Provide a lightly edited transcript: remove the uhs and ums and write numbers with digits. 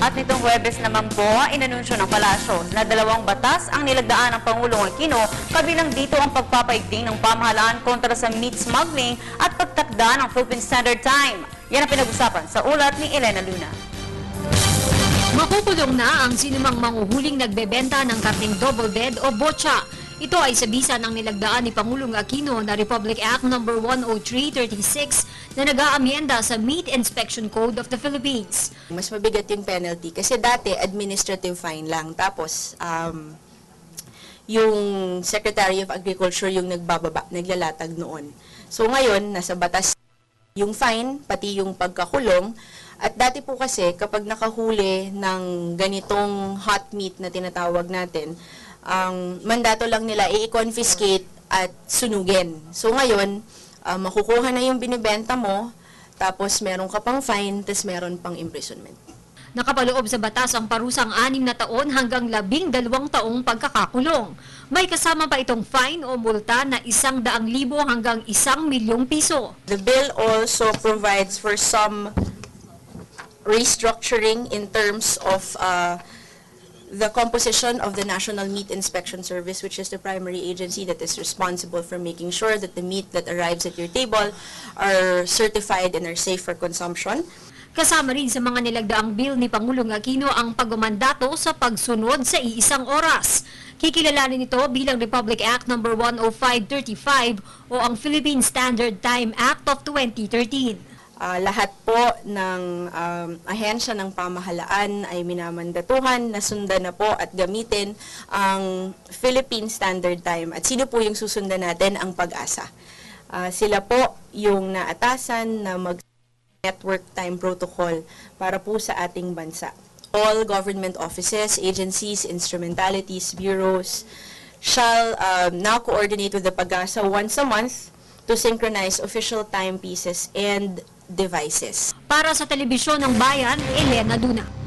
At nitong Huwebes naman po, inanunsyo ng palasyo na 2 batas ang nilagdaan ng Pangulong Aquino, kabilang dito ang pagpapaigting ng pamahalaan kontra sa meat smuggling at pagtakda ng Philippine Standard Time. Yan ang pinag-usapan sa ulat ni Elena Luna. Makukulong na ang sinumang manghuhuling nagbebenta ng karneng double dead o botcha. Ito ay sa bisa ng nilagdaan ni Pangulong Aquino na Republic Act No. 10336 na nag-aamyenda sa Meat Inspection Code of the Philippines. Mas mabigat yung penalty kasi dati administrative fine lang. Tapos yung Secretary of Agriculture yung naglalatag noon. So ngayon, nasa batas yung fine, pati yung pagkakulong. At dati po kasi kapag nakahuli ng ganitong hot meat na tinatawag natin, ang mandato lang nila i-confiscate at sunugin. So ngayon, makukuha na yung binibenta mo, tapos meron ka pang fine, tapos meron pang imprisonment. Nakapaloob sa batas ang parusang 6 na taon hanggang 12 taong pagkakakulong. May kasama pa itong fine o multa na 100,000 hanggang 1,000,000 piso. The bill also provides for some restructuring in terms of the composition of the National Meat Inspection Service, which is the primary agency that is responsible for making sure that the meat that arrives at your table are certified and are safe for consumption. Kasama rin sa mga nilagdaang bill ni Pangulong Aquino ang pagmandato sa pagsunod sa iisang oras. Kikilalanin ito bilang Republic Act No. 10535 o ang Philippine Standard Time Act of 2013. Lahat po ng ahensya ng pamahalaan ay minamandatuhan na sundan na po at gamitin ang Philippine Standard Time. At sino po yung susundan natin? Ang PAG-ASA. Sila po yung naatasan na mag-network time protocol para po sa ating bansa. All government offices, agencies, instrumentalities, bureaus shall now coordinate with the PAG-ASA once a month to synchronize official timepieces and devices. Para sa Telebisyon ng Bayan, Elena Luna.